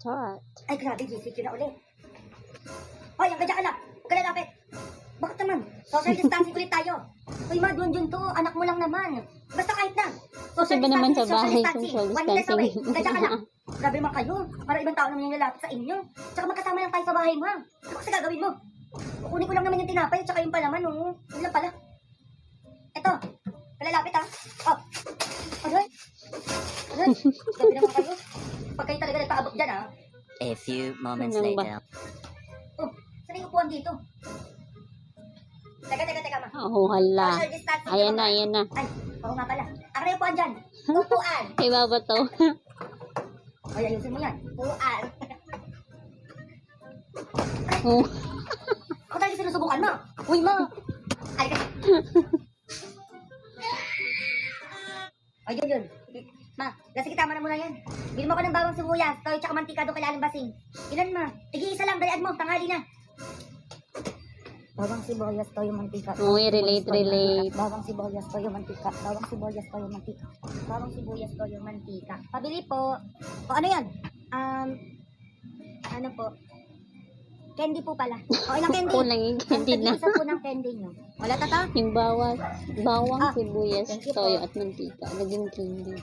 Start. Ay, grabe, GCQ na ulit. Hoy, ang gadya ka lang. Huwag ka lalapit. Bakit naman? Social distancing ulit tayo. Uy, ma, dun to. Anak mo lang naman. Basta kahit na. Kasi ba naman sa bahay, social 1 meters away. distancing. Gadya ka lang. Grabe naman kayo. Para ibang tao naman yung lalapit sa inyo. Tsaka magkasama lang tayo sa bahay, ma. Ano kasi gagawin mo? Kukunin ko lang naman yung tinapay, tsaka yung palaman, oh. Yun lang pala. Eto. Palalapit, ha. Oh. Aray. Aray. Grabe naman kayo. Pag kayo talaga nagpaabot dyan, ha. A few moments Ano ba? later. Oh, saan yung upuan dito? Teka, ma. Oh, hala. Social distancing. Ayan na, ayan na. Ay, oo nga pala. Ako na yung upuan dyan. Upuan. Iba ba to? Ay, ayusin mo yan. Upuan. Oh. Ako talaga sinusubukan mo. Uy, ma. Ay, kasi. Ay, yun. Ma, lasing tama na muna yan. Bili mo ko ng bawang sibuyas, toy, tsaka mantika doon kay Aling Basing. Ilan, ma? Tigi-isa lang, dalian mo, tanghali na. Bawang sibuyas, toyo, mantika. Uy, relate. Bawang sibuyas, toyo, mantika. Bawang sibuyas, toyo, mantika. Bawang sibuyas, toyo, mantika. Pabili po. O, ano yan? Ano po? Candy po pala. O, ilang candy? Kulang yung candy na. Isa po ng candy nyo. Wala tata? Yung bawang, Ah, sibuyas, thank you toyo po. at mantika. Naging candy.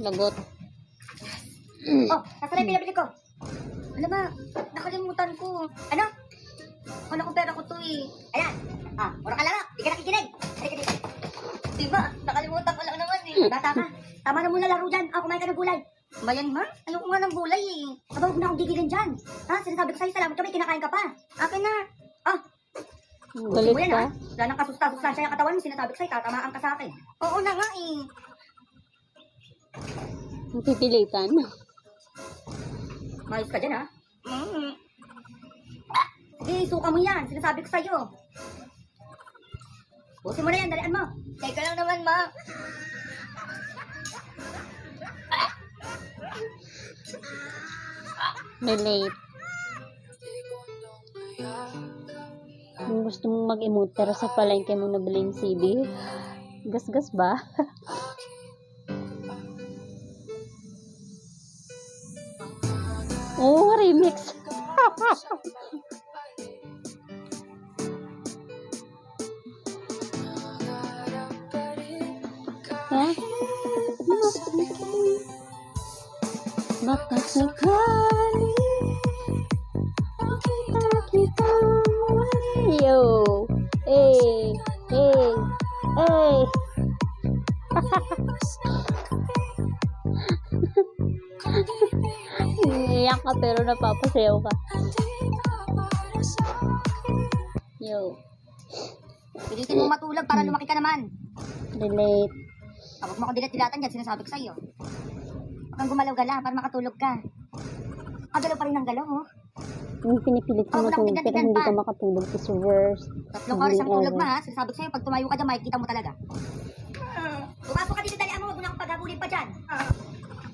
Lagot. Oh, nasa na yung pinabili ko. Ano ba? Nakalimutan ko. Ano? Ano ko pera ko to eh. Ayan. Mura ka lang. Di ka nakikinig. Halika dito. Diba? Nakalimutan ko lang naman eh. Bata ka. Tama na muna laro dyan. Kumain ka ng gulay. Bayan ma? Ayoko nga ng gulay eh. Aba, huwag na akong gigilin dyan. Sinasabi ko sa'yo, salamat ka, may kinakain ka pa. Akin na. Galit Mo yan ka? Wala nang kasusta-sustansya yung katawan mo. Sinasabi ko sa'yo, tatamaan ka sa akin. Oo na nga eh. Pipilitan. Mayos ka dyan ha. Sige, suka mo yan. Sinasabi ko sa'yo. Pusin mo na yan, dalian mo. Teka lang naman, ma. Relate. Kung gusto mong mag-emote pero sa palengke mo nabili yung CD, gas-gas ba? Oh, remix. Ha? Baka sakali kita muli. Yo. Hey. Iiyak ka pero napapasayaw ka. Yo. Pilitin mo matulog para lumaki ka naman. Relate. Huwag mo akong dilat-dilatan dyan, sinasabi ko sa'yo. Huwag kang gumalaw-gala para makatulog ka. Galaw pa rin ng galaw, oh. Yung pinipilit ko Wala matulog akong pero hindi ka makatulog is worse. 3 oras ang tulog mo, ha? Sinasabi ko sa'yo, pag tumayo ka dyan, makikita mo talaga. Pumasok ka dito, dalian mo. Huwag mo na akong paghagulin pa dyan.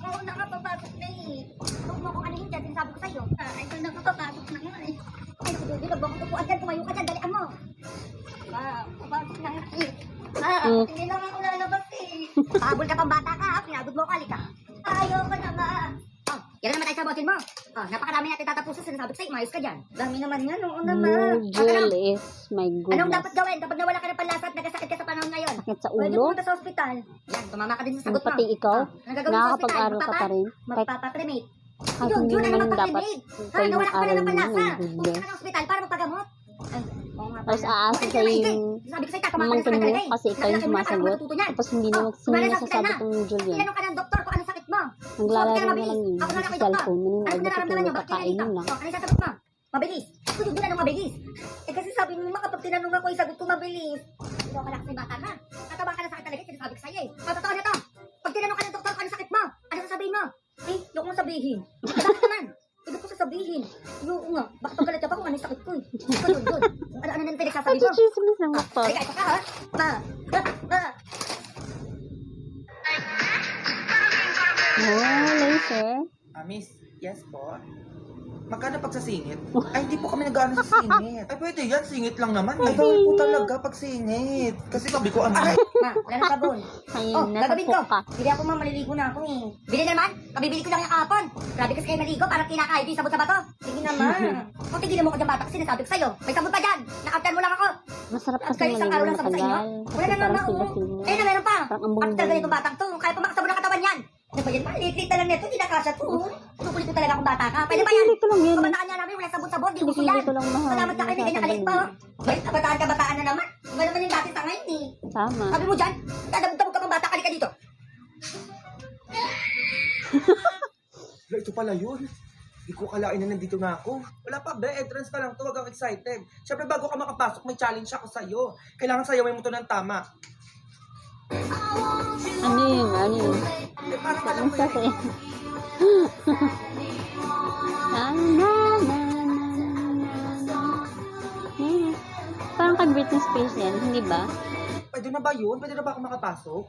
Oo, nakapapasok na eh. Huwag mo akong anihin dyan, sinasabi ko sa'yo. Ay, ito nakapapasok na nga eh. Ay, nakudugi, huwag mo akong tupuan dyan, tumayo ka dyan, dalian mo. Papasok na nga eh. Hindi lang ako lalabas eh. Pahabol ka pang bata ka, ha? Pinagod mo ka, halika. Ayoko na ba? Yan naman tayo sa botin mo. Napakarami natin tatapusin, sinasabi ko sa'yo, mayos ka dyan. Dami naman yan, oo naman. Nugel is my goodness. Anong dapat gawin kapag nawala ka ng panlasa at nagkasakit ka sa panahon ngayon? Sakit sa Pwede ulo? pumunta sa ospital. Yan, tumama ka din sa sagot mo. Pati ikaw? Anong gagawin sa ospital? Nakakapag-aral ka pa rin? Magpapakremate. Kahit hindi naman dapat kayo Nawala ka pa aral na ng mo. panlasa. My Pumunta goodness. ka ng ospital para magpagamot. Ay, oo nga pala. Tapos aasa Ay, sa ay, yung sabi ko sa'yo, tatamaan ka pamangkin na sa mo kanila eh. kasi ikaw yung Nakilaki mo na, paano sumasagot. matututo niyan? Tapos hindi Kumari sa nasasabi ospital tong Julian. Tinanong ka ng doktor kung anong sakit mo. Naglalaro Sumagot ka na mabilis. lang yun Ako na sa kay doktor. cellphone. Ano Nanonood na nararamdaman tulog, niyo? Bakit kakainin dito? lang. Ano yung sasagot mo? Mabilis. Sagot mo na ng mabilis. Kasi sabi mo, kapag tinanong ako, sagot ko mabilis. Hindi ako kasi bata na. Nataba ka na sakit talaga, sinasabi ko sa'yo eh. Totoo na to. Pag tinanong ka ng doktor kung anong sakit mo, ano sasabihin mo? Yung kong sabihin. Bakit naman? Ibig ko sasabihin. Yung nga, bakit pagkalat ka pa kung anong sakit ko eh. Doon. Ano na pinagsasabi mo? Chismis na pa. Teka, ito ka ha? Oh, laser. Miss, yes po. Magkano pag sa singit? Ay, hindi po kami nag-ano sa singit. Ay, pwede yan. Singit lang naman. Ay, bawal po talaga pag singit. Kasi sabi ko, ano? Ma, wala na sabon. Ayun, gagawin ko. nasapok ka. Bili ako ma, maliligo na ako eh. Bili na naman. Kabibili ko lang yung kahapon. Grabe kasi kayo maligo, parang kinakain yung sabon sa bato. Sige naman. Kung tigilan mo ko dyan bata kasi nasabi ko sa'yo. May sabon pa dyan. Nakaptan mo lang ako. Masarap At kasi kayo isang araw maligo lang sabon sa inyo. matagal. Wala Kasi na parang naman. sila-sila. Eh, na meron pa. Parang ang At bungbong. ganitong batang to. Kaya pa makasabon ng katawan yan. Ano ba yan? Maliit na lang neto. Hindi na kasya to. Tukulit ko talaga kung bata ka. Pwede ba yan? Pili ko lang yan. Kabataan niya namin, wala sabon-sabon. Di gusto Pili yan. ko lang mahal. Salamat sa kayo, may ganyan kalit pa. Balik, kabataan na naman. Iba naman yung dati sa ngayon eh. Tama. Sabi mo dyan, dadabog-dabog ka pang bata, ka dito. Ito pala yun. Hindi ko kalain na nandito na ako. Wala pa, be. Entrance pa lang to. Wag kang excited. Siyempre, bago ka makapasok, may challenge ako sa'yo. Kailangan sayawin mo to ng tama. Ano yun? Ano yun? Eh, parang alam Ang mo yun. sasay. Na, na, na, na. Parang kay Britney Spears yan, hindi ba? Pwede na ba yun? Pwede na ba ako makapasok?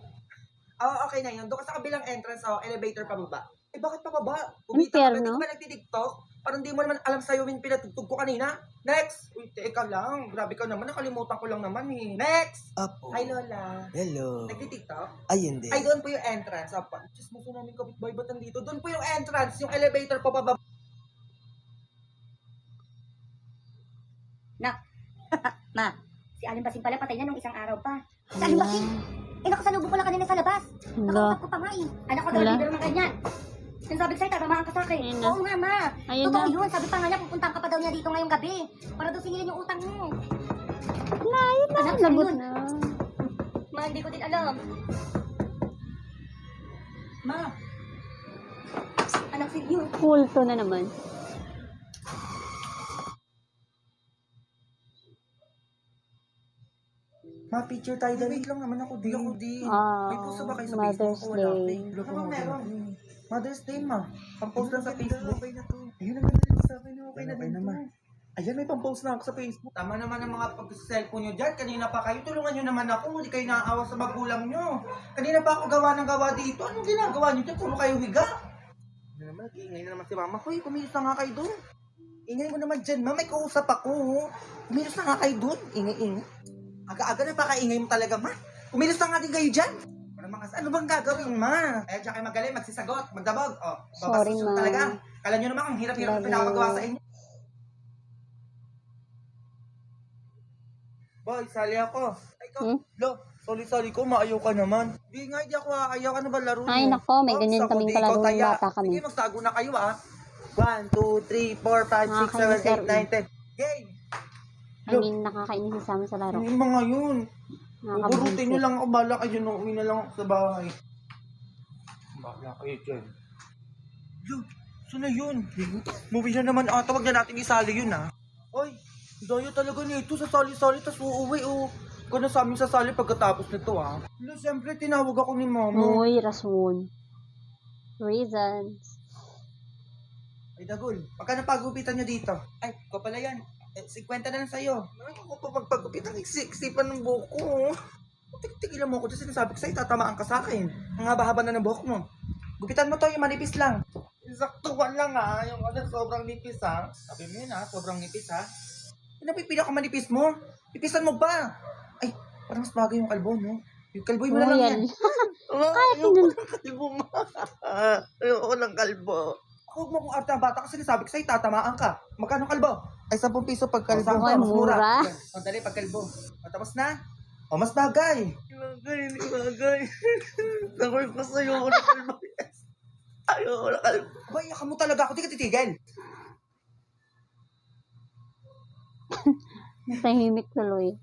Oo, okay na yun. Doon ka sa kabilang entrance, elevator pa baba. Eh, bakit pa baba? Kumita ka ba? Impyerno? Di ba nagtitiktok? Parang di mo naman alam sa'yo yung pinatugtog ko kanina. Next! Uy, teka lang. Grabe ka naman. Nakalimutan ko lang naman eh. Next! Apo. Hi, Lola. Hello. Nagtitiktok? Ay, hindi. Ay, doon po yung entrance. Apa. Diyos mo, namin kapitbahay ba't nandito? Doon po yung entrance. Yung elevator pa baba. Nak, ma, si Aling Basing pala patay na nung isang araw pa. Si Aling Basing? Eh, nakasalubong ko lang kanina sa labas. Hala. Nakausap ko pa nga eh. Anak ko daw, Hala. hindi naman ganyan. Sinasabi ko sa'yo, tatamaan ka sa akin. Ayun na. Oo nga, ma. Ayun Totoo na. yun. Sabi pa nga niya, pupuntahan ka pa daw niya dito ngayong gabi. Para daw singilin yung utang mo. Wala, yun na. Anak, Labot ayun. na. Ma, hindi ko din alam. Ma. Anak, sige yun. Kulto na naman. Ma-picture tayo dali. Wait lang naman ako din. Ako din. Ah, May puso ba kayo sa Mother's Facebook? Wala. Day. Wala pa meron. Mother's Day, ma. Pang-post lang sa Facebook. Okay na to. Ayun naman sa akin. Okay na naman. Ayan, may pang-post na ako sa Facebook. Tama naman ang mga pag-cellphone nyo dyan. Kanina pa kayo. Tulungan nyo naman ako. Hindi kayo naaawa sa magulang nyo. Kanina pa ako gawa ng gawa dito. Anong ginagawa nyo dyan? Puro kayo higa. Ano naman? Ingay na naman si mama. Hoy, kumilos na nga kayo doon. Ingay mo naman dyan, ma. May kausap ako. Kumilos na nga kayo doon. Ingay-ingay. Aga-aga na pa kaingay mo talaga, ma. Kumilos na nga din kayo dyan. Ano bang gagawin, ma? Eh, diyan kayo magaling, magsisagot, magdabog. O, Sorry, babastos ma. talaga. Kala nyo naman, ang hirap-hirap Love pinapagawa you. sa inyo. Boy, sali ako. Ay, ikaw, Lo, sali-sali ko, maayaw ka naman. Di nga, di ako aayaw. Ano ba laro Ay, mo? nako, may Oh, ganyan sako, kaming di ikaw kalaro ng taya. bata kami. Sige, magtago na kayo, ah. 1, 2, 3, 4, 5, 6, 7, 8, 9, 10. Game! I mean, nakakainis sa amin sa laro. Ano yung mga yun? Uburutin nyo Nakakabunsit. lang ako, bala kayo nung uwi na lang ako sa bahay. Bala kayo dyan. Yun, saan na yun? Movie na naman ata, wag na natin isali yun ha. Ay, daya talaga nito, sasali-sali, tas uuwi oh. Ikaw na sa amin sasali pagkatapos nito ha. Wala, siyempre tinawag ako ni mama. Uy, rason. Reasons. Ay, Dagol, pagka napagupitan nyo dito. Ay, ikaw pala yan. 50 na lang sa'yo. Ay, ako pa pagpagupitan, iksipan ng buhok ko. Tigilan mo ako dyan, sinasabi ko sa'yo, tatamaan ka sa akin. Ang haba-haba na ng buhok mo. Gupitan mo to, yung manipis lang. Saktuan lang ha, yung sobrang nipis ha. Sabi mo yun ha, sobrang nipis ha. Yung napipila ka manipis mo, pipisan mo ba? Ay, parang mas bagay yung kalbo, no? Yung kalbo, yung wala lang yan. Ayoko ng kalbo mo. Ayoko ng kalbo. Huwag mo kung arte ang bata kasi nasabi ko sa'yo, tatamaan ka. Magkano kalbo? Ay, 10 piso pag kalbo. Ay, Mas mura. Yan, sandali pag kalbo. O, tapos na? O, mas bagay. Bagay, bagay. Nakoy ko sa'yo ako ng kalbo. Ayoko na kalbo. Ba, iyak mo talaga ako. Di ka titigil. Tahimik tuloy.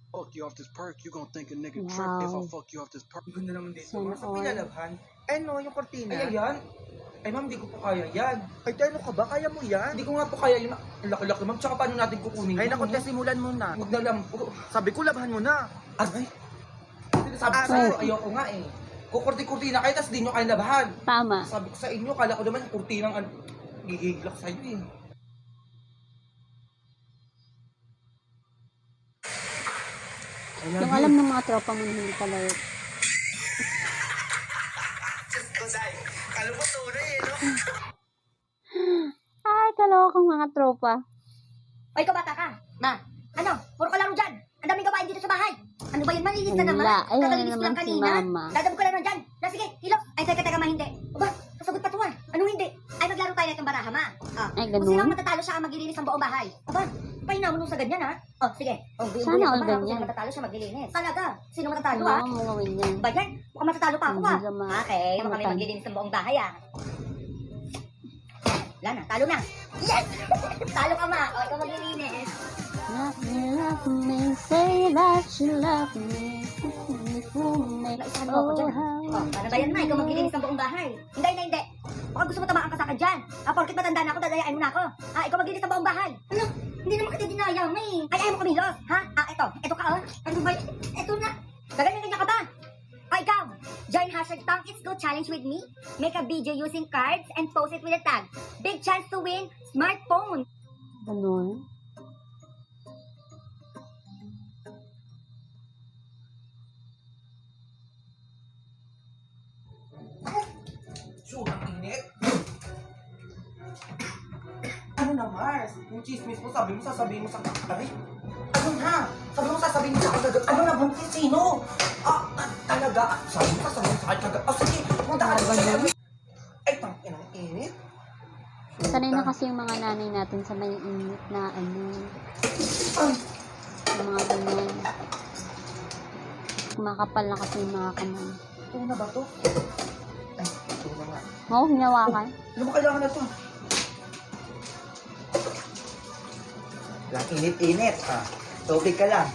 Fuck you off this perk, you gonna think a nigga trip if I Wow. fuck you off this perk. Ganda naman dito. Sana Sa all. pilalabhan. Ay, no, yung kortina. Ay, yan. Ay, ma'am, di ko po kaya yan. Ay, ano ka ba? Kaya mo yan? Hindi ko nga po kaya yun. Ang laki-laki, ma'am. Tsaka paano natin kukunin? Ay, naku, simulan mo na. Huwag na lang po. Sabi ko, labhan mo na. Ay. Sabi ko sa'yo, ayoko nga eh. Kukurti-kurtina kayo, tapos di nyo kayo labahan. Tama. Sabi ko sa inyo, kala ko naman yung kurtinang gigiglak sa'yo eh. Yung alam ng mga tropa mo na hindi pala yun. Just ko, Day. Kala Alam mo, tunay eh, no? Ay, kalokang mga tropa. O, ikaw bata ka. Ma, ano? Puro ka laro dyan. Ang daming gawain dito sa bahay. Ano ba yun? Malinis na naman. Wala. Ayan Kakalinis ko naman lang si kanina. Mama. Dadabog ka na dyan. Na, sige, hilo. Ay, teka, ma, hindi. O ba, kasagot pa to ah. Anong hindi? Ay, maglaro tayo na itong baraha, ma. Ah. Ay, Kung sino ang ganun. matatalo siya ang maglilinis ng buong bahay. Aba, painaw mo nung sa ganyan ha. O, sige. O, Sana all Kung ganyan. sino matatalo siya maglilinis. Talaga. Sino matatalo Ano ha? ang mga gawin yan? Ba yan? Mukhang matatalo pa ako Hindi ha. ka ma- Okay, mukhang kami matan. maglilinis ng buong bahay ah. Wala na, talo na. Yes! Talo ka ma. O, ikaw maglilinis. Love me, say that you love me. Naisahan mo ako dyan. O, paano ba yan ma? Ikaw maglilinis ng buong bahay. Hindi. Baka gusto mo tamaan ka sa akin dyan. Porkit matanda na ako, dadayain mo na ako. Ikaw maglinis ng buong bahay. Ano? Hindi naman kita dinaya, may. Ay, ayaw mo kumilos. Ha? Ito ka oh. Ano ba? Ito na. Gaganyan ka ba? Ikaw. Join hashtag Tang It's Go Challenge with me. Make a video using cards and post it with a tag. Big chance to win smartphone. Ganun. Sure, ang init. Ano na, Mars? Yung chismis mo, sasabihin mo sa kakari? Ano na? Sabi mo, sasabihin mo sa kagagad. Ano na, buntis? Sino? Talaga? Sabi mo, sasabihin mo sa kagagad. Sige, punta ka na siya. Ay, tangin ang init. Sanay na kasi yung mga nanay natin sa may init na ano. Yung mga ganyan. Makapal na kasi yung mga kamay. Ito na ba to? Ay, ito na nga. Oo, hinawakan. Ano ba kailangan na to? Lang init-init. Tubig ka lang.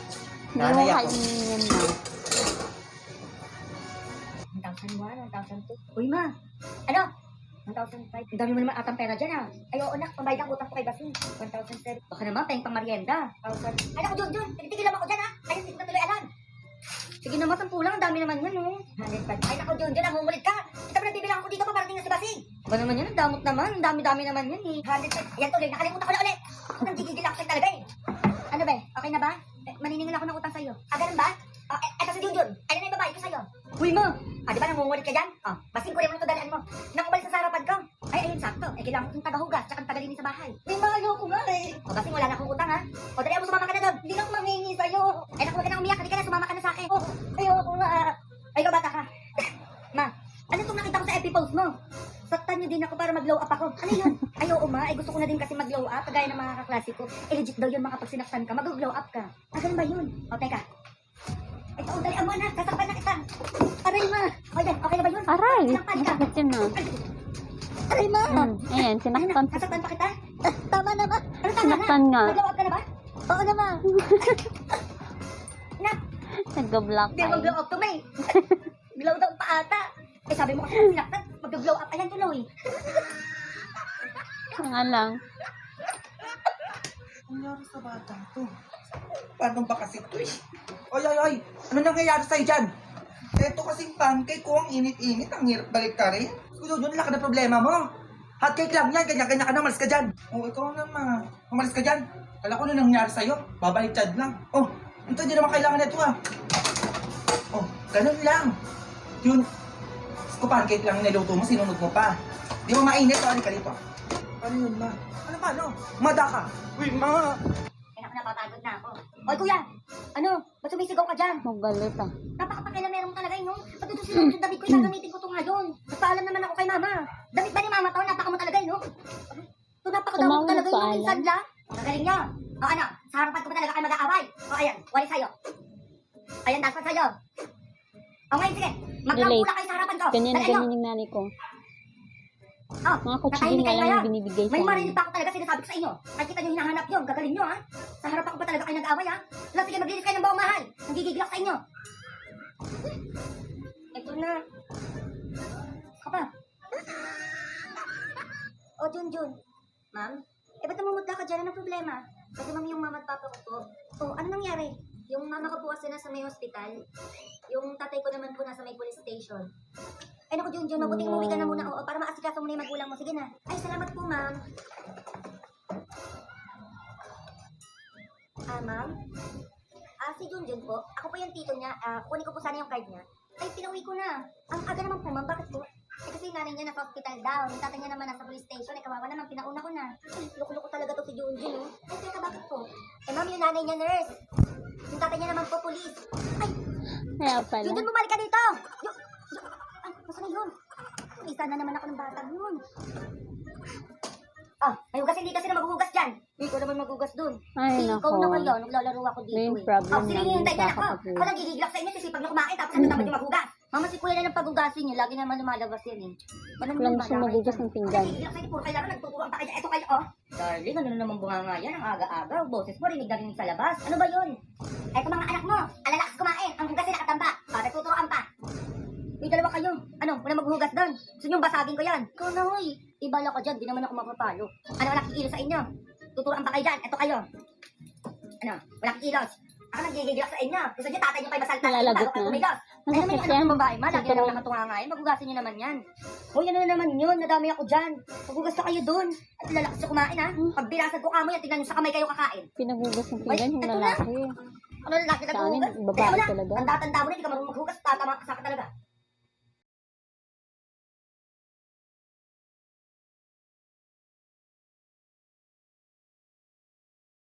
Hindi mo Nanay ako. kainin na. 1,001, 1,002. Uy, ma. Ano? 1,005. Ang dami mo naman atang pera dyan, ah. Ay, oo, nak. Pambayad ang utang ko kay Basin. 1,007. Baka naman, payang pang merienda. 1,000. Ay, naku, Jun. Tinitigilan mo ako dyan, ha. Ay, hindi ko na tuloy alam. Sige naman, 10 lang. Ang dami naman yan, oh. 105. Ay, naku, Jun. Nangungulit ka. Kita mo nagbibilang ako dito pa parating na si Basin. Ba naman yan? Ang damot naman. Ang dami-dami naman yan, eh. 105. Ayan, tuloy. Nakalimutan ko na ulit. Ang gigigil ako sa'yo talaga, eh. Ano ba? Okay na ba? Maniningil ako ng utang sa'yo. Ganun ba? Eto si Junjun. Ano na yung babae ko sa'yo? Uy mo! Di ba nangungulit ka dyan? Basing ko rin mo ito dalaan mo. Nang umalis sa harapan ko. Ay, ayun, sakto. Kailangan ko yung tagahugas, tsaka tagalinis sa bahay. May malayo ko nga eh. Basing wala na akong utang ha. Dali mo, sumama ka na doon. Hindi na ako mangingi sa'yo. Ay, naku, huwag ka na umiyak. Hindi ka na, sumama ka na sa akin. Ayoko nga. Ay, ikaw bata ka. Ma, ano itong nakita ko sa FB post mo? Saktan niyo din ako para mag-glow up ako. Ano yun? Ay, oo ma. Ay, gusto ko na din kasi mag-glow up. Kagaya ng mga kaklase ko. Legit daw yun, mga pag sinaktan ka, mag-glow up ka. Ganun ba yun? Teka. Ito, dali mo na. Sasaktan na kita. Aray ma. Okay na ba yun? Aray! Sinaktan ka. Masakit yun ah. Aray ma. Ayan, sinaktan. Nasaktan pa kita? Tama na ma. Ano tama na? Sinaktan nga. Nag-glow up ka na ba? Oo na ma. Na, Nag-block hindi eye. mag-glow up to may. Glow daw pa ata. Sabi mo kasi sinaktan. Mag-glow up. Ayan tuloy. Nga lang. Ang nangyari sa bata to? Paano ba kasi ito eh? Ay! Ano nangyayari sa'yo dyan? Ito kasing pancake ko, ang init-init, ang hirap balik ka rin. Kuya, yun laki na problema mo. Hot cake lang yan, ganyan-ganyan ka na, umalis ka dyan. Ikaw naman, umalis ka dyan. Kala ko ano nangyari sa'yo, babaliktad lang. Ito, hindi naman kailangan na ito ganun lang. Yun, pancake lang niluto mo, sinunod mo pa. Di mo mainit, ano ka dito? Ano yun, ma? Ano? Mada ka. Uy, ma! Napapagod na ako. Oy kuya, ano? Ba't sumisigaw ka dyan? Magalit ah. Napakapakilamero mo talaga no? Ba't ito sinunod yung damit ko, gagamitin ko ito ngayon? Nagpaalam naman ako kay mama. Damit ba ni mama to? Napaka mo talaga no? Ito napakadami mo Tumawag talaga pa, yung minsan lang. Magaling niya. Ano? Sa harapan ko ba talaga kayo mag-aaway? Ayan, wali sa'yo. Ayan, dapat sa'yo. Ngayon sige, maglamula kayo sa harapan ko. Ganyan Dali nyo. yung nanay ko. Mga Natahimik kutsili nga kayo lang ngayon. yung binibigay sa May amin. marinig pa ako talaga sinasabi ko sa inyo. Nakita nyo hinahanap yun. Gagaling nyo ha. Sa harapan ko pa talaga kayo nag-away ha. Wala, sige maglinis kayo ng buong mahal. Nagigigil ako sa inyo. Ito na. Saka pa. Junjun. Ma'am? Ba't namumutla ka dyan? Anong problema? Kasi ma'am yung mama at papa ko po. Ano nangyari? Yung mama ko po kasi nasa may hospital. Yung tatay ko naman po nasa may police station. Ay naku, Junjun, mabuting umuwi ka na muna, para maasikaso mo na yung magulang mo. Sige na. Ay, salamat po, ma'am. Ma'am? Si Junjun po. Ako po yung tito niya. Kunin ko po sana yung card niya. Ay, pinauwi ko na. Ang aga naman po, ma'am. Bakit po? Kasi kasi yung nanay niya nasa hospital daw. Yung tatay niya naman nasa police station. Eh, kawawa naman, pinauna ko na. Ay, loko-loko talaga to si Junjun, no? Ay, teka, bakit po? Eh, ma'am, yung nanay niya nurse. Yung tatay niya naman po police. Ay, Kaya pala. Junjun, bumalik ka dito! Ay, nasa na yun? Isa na naman ako ng batang yun. Ah, may hugas hindi kasi na maghuhugas dyan. Hindi ko naman maghugas dun. Ay, Ikaw nako. na kayo, naglalaro ako dito Main eh. problem Oh, sino namin yung tayo ako? kakapag- Ako nagigigilak sa inyo, sisipag nyo kumain, tapos ano naman yung maghugas. Mama, si kuya na ng paghugasin nyo, lagi naman lumalabas yan eh. Ano Walang gusto magugas ng pinggan. Nagigigilak sa inyo, puro kayo laro, nagtuturuan pa kayo. Eto kayo, oh. Darling, ano na naman bunganga yan, ang aga-aga. Boses mo, rinig na rinig sa labas. Ano ba yun? Eto mga anak mo, alalakas kumain, ang hugasin nakatamba. Nagtuturuan pa. May dalawa kayo. Ano, wala maghugas doon. Gusto nyo basagin ko yan. Ikaw na, hoy. Ibala ka dyan, di naman ako mapapalo. Ano, wala kikilos sa inyo. Tuturuan pa kayo dyan. Eto kayo. Ano, wala kikilos. Ako nagigigilak sa inyo. Gusto nyo tatay nyo kayo masalta. Nalalagot Bago kayo na. kumilos. Ano naman Masakit yung anak yan. ng babae, ma? Lagi Ito. na lang nakatunga nga yan. Maghugasin nyo naman yan. Hoy, ano na naman yun? Nadami ako dyan. Maghugas na kayo doon. At lalakas na kumain, ha? Pag binasag ko kamo yan, tignan nyo sa kamay kayo kakain. Pinagugas ng pinggan yung Ay, eto na. lalaki. Ano lalaki na Sa amin, maghugas? babae Kaya wala. talaga. Ang tatanda mo na, hindi ka marunong maghugas. Tatama ka sa akin talaga.